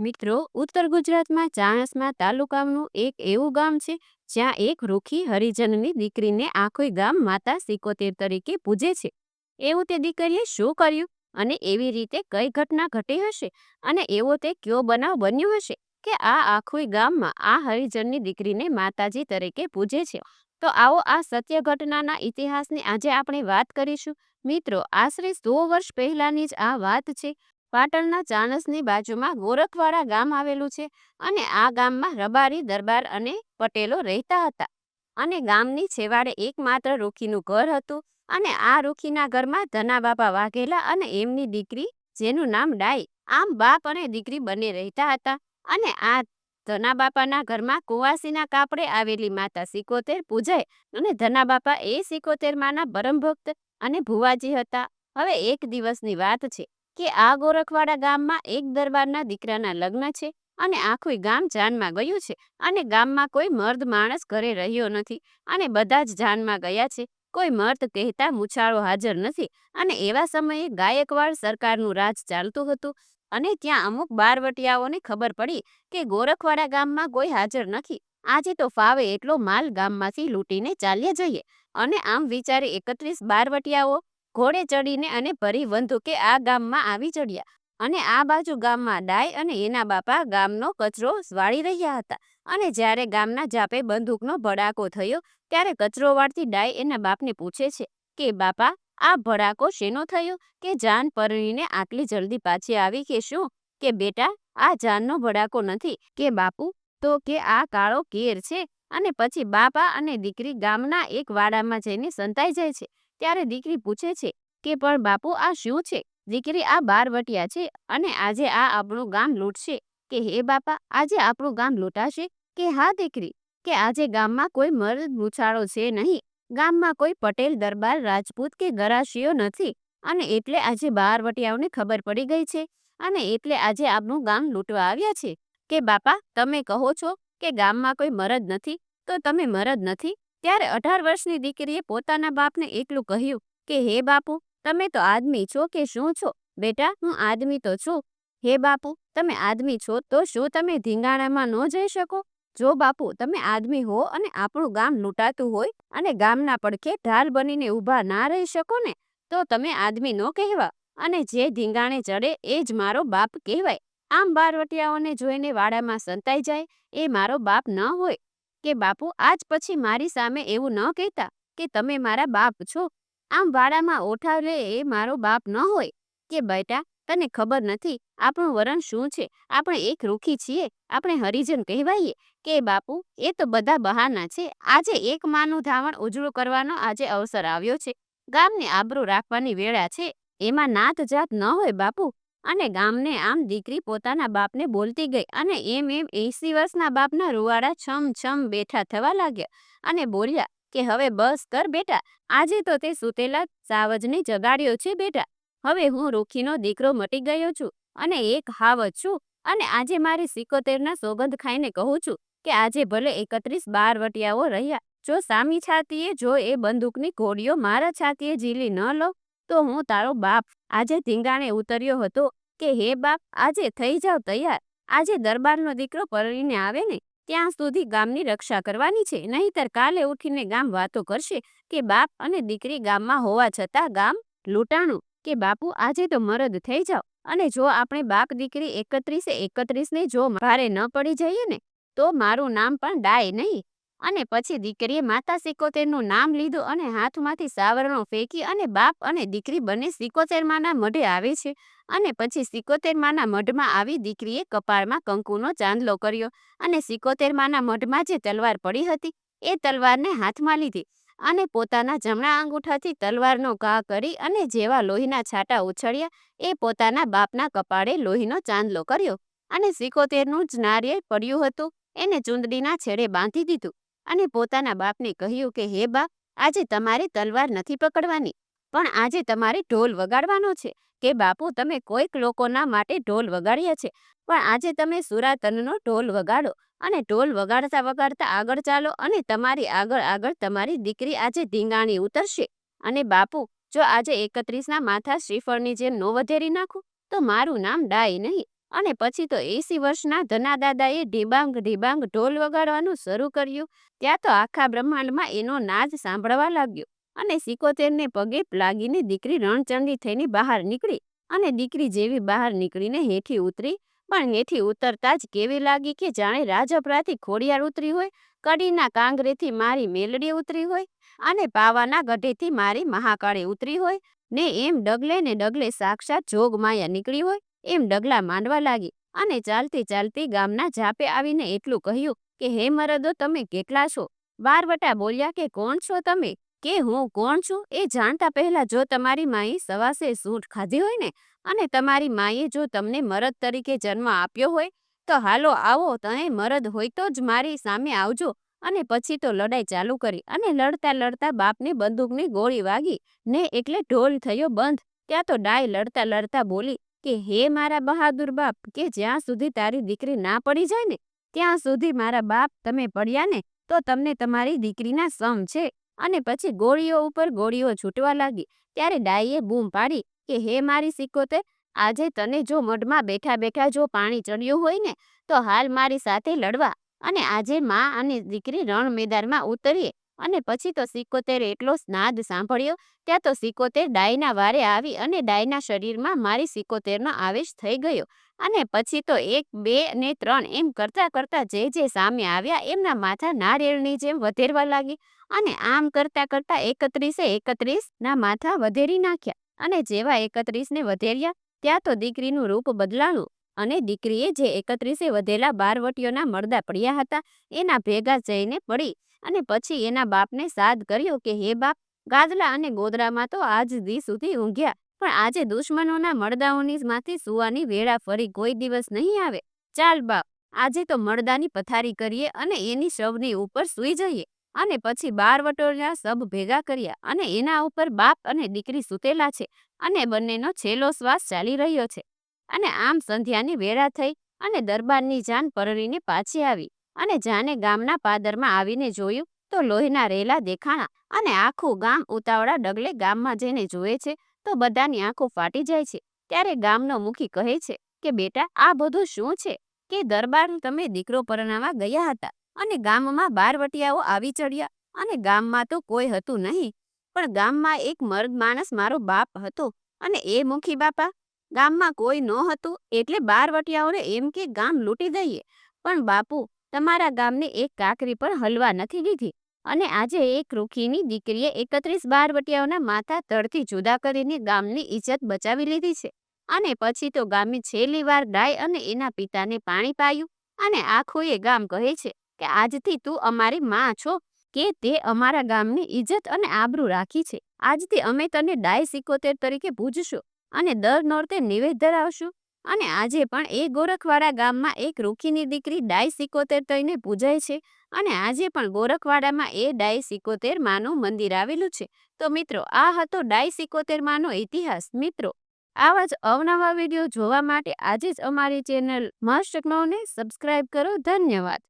મિત્રો, ઉત્તર ગુજરાતમાં ચાણસ્મા તાલુકાનું એક એવું ગામ છે જ્યાં એક રૂખી હરિજનની દીકરીને આખું ગામ માતા સિકોતેર તરીકે પૂજે છે. એવું તે દીકરીએ શું કર્યું અને એવી રીતે કઈ ઘટના ઘટી હશે અને એવો તે કયો બનાવ બન્યો હશે કે આ આખું ગામમાં આ હરિજનની દીકરીને માતાજી તરીકે પૂજે છે. તો આવો આ સત્ય ઘટનાના ઇતિહાસની આજે આપણે વાત કરીશું. મિત્રો, આશરે 100 વર્ષ પહેલાની જ આ વાત છે. પાટણના ચાણસની બાજુમાં ગોરખવાડા ગામ આવેલું છે અને આ ગામમાં રબારી દરબાર અને પટેલો રહેતા હતા અને ગામની છેવાડે એકમાત્ર રૂખીનું ઘર હતું અને આ રૂખીના ઘરમાં ધનાબાપા વાઘેલા અને એમની દીકરી જેનું નામ ડાઈ. આમ બાપ અને દીકરી બંને રહેતા હતા અને આ ધનાબાપાના ઘરમાં કુંવાસીના કાપડે આવેલી માતા સિકોતેર પૂજાય અને ધનાબાપા એ સિકોતેર માના પરમભક્ત અને ભુવાજી હતા. હવે એક દિવસની વાત છે કે આ ગોરખવાડા ગામમાં એક દરબારના દીકરાના લગ્ન છે અને આખું ગામ જાનમાં ગયું છે અને ગામમાં કોઈ મર્દ માણસ ઘરે રહ્યો નથી અને બધા જ જાનમાં ગયા છે. કોઈ મર્દ કહેતા મૂછાળો હાજર નથી અને એવા સમયે ગાયકવાડ સરકારનું રાજ ચાલતું હતું અને ત્યાં અમુક બારવટિયાઓને ખબર પડી કે ગોરખવાડા ગામમાં કોઈ હાજર નથી. આજે તો ફાવે એટલો માલ ગામમાંથી લૂંટીને ચાલ્યા જઈએ અને આમ વિચારે 31 બારવટિયાઓ ઘોડે ચડીને અને ભરી બંદૂકે આ ગામમાં આવી ચડ્યા અને આ બાજુ ગામમાં ડાય અને એના બાપા ગામનો કચરો વાળી રહ્યા હતા અને જ્યારે ગામના જાપે બંદૂકનો ભડાકો થયો ત્યારે કચરો વાળતી ડાય એના બાપને પૂછે છે કે બાપા, આ ભડાકો શેનો થયો કે જાન પરણીને આટલી જલ્દી પાછી આવી કે શું? કે બેટા, આ જાનનો ભડાકો નથી કે બાપુ, તો કે આ કાળો કેર છે. અને પછી બાપા અને દીકરી ગામના એક વાડામાં જઈને સંતાઈ જાય છે. ત્યારે દીકરી પૂછે છે કે પણ બાપુ, આ શું છે? દીકરી, આ બારવટિયા છે અને આજે આ આપણું ગામ લૂંટશે. કે હે બાપા, આજે આપણું ગામ લૂંટાશે? કે હા દીકરી, કે આજે ગામમાં કોઈ મર્દ મૂછાળો છે નહીં, ગામમાં કોઈ પટેલ દરબાર રાજપૂત કે ગરાશીઓ નથી અને એટલે આજે બારવટિયાઓને ખબર પડી ગઈ છે અને એટલે આજે આપણું ગામ લૂંટવા આવ્યા છે. કે બાપા, તમે કહો છો કે ગામમાં કોઈ મરદ નથી, તો તમે મરદ નથી? ત્યારે 18 વર્ષની દીકરીએ પોતાના બાપને એટલું કહ્યું કે હે બાપુ, તમે તો આદમી છો કે શું છો? બેટા, હું આદમી તો છું. હે બાપુ, તમે આદમી છો તો શું તમે ધીંગાણામાં ન જઈ શકો? જો બાપુ, તમે આદમી હો અને આપણું ગામ લૂંટાતું હોય અને ગામના પડખે ઢાલ બનીને ઊભા ના રહી શકો ને, તો તમે આદમી ન કહેવા અને જે ધીંગાણે ચડે એ જ મારો બાપ કહેવાય. આમ બારવટિયાઓને જોઈને વાડામાં સંતાઈ જાય એ મારો બાપ ન હોય. કે બાપુ, આજ પછી મારી સામે એવું ન કહેતા કે તમે મારા બાપ છો. આમ વાડામાં ઓઠા લે એ મારો બાપ ન હોય. કે બેટા, તને ખબર નથી આપણું વરણ શું છે? આપણે એક રૂખી છીએ, આપણે હરિજન કહેવાઈએ. કે બાપુ, એ તો બધા બહાના છે. આજે એક માનું ધાવણ ઉજળું કરવાનો આજે અવસર આવ્યો છે. ગામની આબરૂ રાખવાની વેળા છે. એમાં નાત જાત ન હોય બાપુ. અને ગામને આમ દીકરી પોતાના બાપને બોલતી ગઈ અને એમ 80 વર્ષના બાપના રૂવાડા છમ છમ બેઠા થવા લાગ્યા અને બોલ્યા કે હવે બસ કર બેટા, આજે તો તે સૂતેલા સાવજને જગાડ્યો છે બેટા. હવે હું રૂખીનો દીકરો મટી ગયો છું અને એક હાવજ છું અને આજે મારી સિકોતેરના સોગંદ ખાઈને કહું છું કે આજે ભલે 31 બારવટિયાઓ રહ્યા, જો સામી છાતીએ જો એ બંદૂકની ગોળીઓ મારા છાતીએ ઝીલી ન લો તો હું તારો બાપ આજે ધીંગાણે ઉતર્યો હતો. કે હે બાપ, આજે થઈ જાવ તૈયાર. આજે દરબારનો દીકરો પરણીને આવે ને ત્યાં સુધી ગામની રક્ષા કરવાની છે, નહીંતર કાલે ઉઠીને ગામ વાતો કરશે કે બાપ અને દીકરી ગામમાં હોવા છતાં ગામ લૂંટાણું. કે બાપુ, આજે તો મરદ થઈ જાવ અને જો આપણે બાપ દીકરી 31 જો ભારે ન પડી જઈએ ને તો મારું નામ પણ ડાય નહીં. અને પછી દીકરીએ માતા સિકોતેરનું નામ લીધું અને હાથમાંથી સાવરણો ફેંકી અને બાપ અને દીકરી બંને સિકોતેર માના મઢે આવે છે અને પછી સિકોતેર માના મઢમાં આવી દીકરીએ કપાળમાં કંકુનો ચાંદલો કર્યો અને સિકોતેર માના મઢમાં જે તલવાર પડી હતી એ તલવારને હાથમાં લીધી અને પોતાના જમણા અંગૂઠાથી તલવારનો ઘા કરી અને જેવા લોહીના છાંટા ઉછળ્યા એ પોતાના બાપના કપાળે લોહીનો ચાંદલો કર્યો અને સિકોતેરનું જ નારિયેળ પડ્યું હતું એને ચૂંદડીના છેડે બાંધી દીધું અને પોતાના બાપને કહ્યું કે હે બાપ, આજે તમારે તલવાર નથી પકડવાની પણ આજે તમારે ઢોલ વગાડવાનો છે. કે બાપુ, તમે કોઈક લોકોના માટે ઢોલ વગાડ્યા છે પણ આજે તમે સુરાતનનો ઢોલ વગાડો અને ઢોલ વગાડતા વગાડતા આગળ ચાલો અને તમારી આગળ આગળ તમારી દીકરી આજે ધીંગાણી ઉતરશે. અને બાપુ, જો આજે 31ના માથા શ્રીફળની જેમ નો વધેરી નાખું તો મારું નામ ડાય નહીં અને પછી તો 80 વર્ષના ધનાદાદાએ ઢીબાંગ ઢીબાંગ ઢોલ વગાડવાનું શરૂ કર્યું. ત્યાં તો આખા બ્રહ્માંડમાં એનો નાદ સાંભળવા લાગ્યો. અને 71ને પગે લાગીને દીકરી રણચંડી થઈને બહાર નીકળી. અને દીકરી જેવી બહાર નીકળીને હેઠી ઉતરી, પણ હેઠી ઉતરતા જ કેવી લાગી કે જાણે રાજપરાથી ખોડિયાર ઉતરી હોય, કડીના કાંગરેથી મારી મેલડી ઉતરી હોય, અને પાવાના ગઢેથી મારી મહાકાળી ઉતરી હોય, ને એમ ડગલે ને ડગલે સાક્ષાત જોગમાયા નીકળી હોય એમ ડગલા માંડવા લાગી. અને ચાલતી ચાલતી ગામના ઝાપે આવીને એટલું કહ્યું કે હે મરદો, તમે કેટલા છો? બારવટા બોલ્યા કે કોણ છો તમે? કે હું કોણ છું એ જાણતા પહેલા જો તમારી માએ સવાસે સૂંઠ ખાધી હોય ને, અને તમારી માએ જો તમને મરદ તરીકે જન્મ આપ્યો હોય, તો હાલો આવો, તમે મરદ હોય તો જ મારી સામે આવજો. અને પછી તો લડાઈ ચાલુ કરી. અને લડતા લડતા બાપને બંદૂકની ગોળી વાગી ને એટલે ઢોલ થયો બંધ. ત્યાં તો ડાય લડતા લડતા બોલી કે હે મારા બહાદુર બાપ, કે જ્યાં સુધી તારી દીકરી ના પડી જાય ને ત્યાં સુધી મારા બાપ તમે પડ્યા ને તો તમને તમારી દીકરીના સમ છે. અને પછી ગોળીઓ ઉપર ગોળીઓ છૂટવા લાગી. ત્યારે ડાઈએ બૂમ પાડી કે હે મારી 71, આજે તને જો મઢમાં બેઠા બેઠા જો પાણી ચડ્યું હોય ને તો હાલ મારી સાથે લડવા. અને આજે માં અને દીકરી રણ મેદાનમાં ઉતરીએ. અને પછી તો 71 એટલો નાદ સાંભળ્યો. ત્યાં તો 71 ડાયના વારે આવી અને ડાયના શરીરમાં મારી 71નો આવેશ થઈ ગયો. અને પછી તો 1 2 ને 3 એમ કરતા કરતા જે સામે આવ્યા એમના માથા નારિયેળની જેમ વધેરવા લાગી. અને આમ કરતા કરતા 31 ના માથા વધેરી નાખ્યા. અને જેવા 31ને વધેર્યા ત્યાં તો દીકરીનું રૂપ બદલાયું. અને દીકરીએ જે 31 વધેલા બારવટીઓના મળદા પડ્યા હતા એના ભેગા જઈને પડી. અને પછી એના બાપને સાદ કર્યો કે હે બાપ, ગાદલા અને ગોદડામાં તો આજ દી સુધી ઊંઘ્યા, પણ આજે દુશ્મનોના મળદાઓની માંથી સુવાની વેળા ફરી કોઈ દિવસ નહીં આવે. ચાલ બાપ, આજે તો મળદાની પથારી કરીએ અને એની શવની ઉપર સૂઈ જઈએ. અને પછી બારવટોના સબ ભેગા કર્યા અને એના ઉપર બાપ અને દીકરી સૂતેલા છે અને બંનેનો છેલ્લો શ્વાસ ચાલી રહ્યો છે. અને આમ સંધ્યાની વેળા થઈ અને દરબારની જાન પરરીને પાછી આવી. અને જાને ગામના પાદરમાં આવીને જોયું તો લોહીના રેલા દેખાણા. અને આખું ગામ ઉતાવળા ડગલે ગામમાં જઈને જોવે છે તો બધાની આંખો ફાટી જાય છે. ત્યારે ગામનો મુખી કહે છે કે બેટા, આ બધું શું છે? કે દરબાર તમે દીકરો પરણાવવા ગયા હતા અને ગામમાં બારવટિયાઓ આવી ચડ્યા. અને ગામમાં તો કોઈ હતું નહીં, પણ ગામમાં એક મર્દ માણસ મારો બાપ હતો. અને એ મુખી બાપા, ગામમાં કોઈ ન હતું એટલે બારવટિયાઓને એમ કે ગામ લૂંટી દઈએ. પણ બાપુ, તમારા ગામને એક કાકરી પણ હલવા નથી દીધી. અને આજે એક રૂખીની દીકરીએ 31 બારવટિયાઓના માથા તળથી જુદા કરીને ગામની ઇજ્જત બચાવી લીધી છે. અને પછી તો ગામે છેલ્લી વાર ડાય અને એના પિતાને પાણી પાયું. અને આખું એ ગામ કહે છે કે આજથી તું અમારી માં છો, કે તે અમારા ગામની ઇજ્જત અને આબરૂ રાખી છે. આજથી અમે તને ડાય 71 તરીકે પૂજશું અને દર નોરતે નિવેદ ધરાવશું. અને આજે પણ એ ગોરખવાડા ગામમાં એક રૂખીની દીકરી ડાય 71 થઈને પૂજાય છે. અને આજે પણ ગોરખવાડામાં એ ડાય 71 માનું મંદિર આવેલું છે. તો મિત્રો, આ હતો ડાય 71 માનો ઇતિહાસ. મિત્રો, આવા જ અવનવા વિડીયો જોવા માટે આજે જ અમારી ચેનલ મસ્ત ટેકનોને સબસ્ક્રાઇબ કરો. ધન્યવાદ.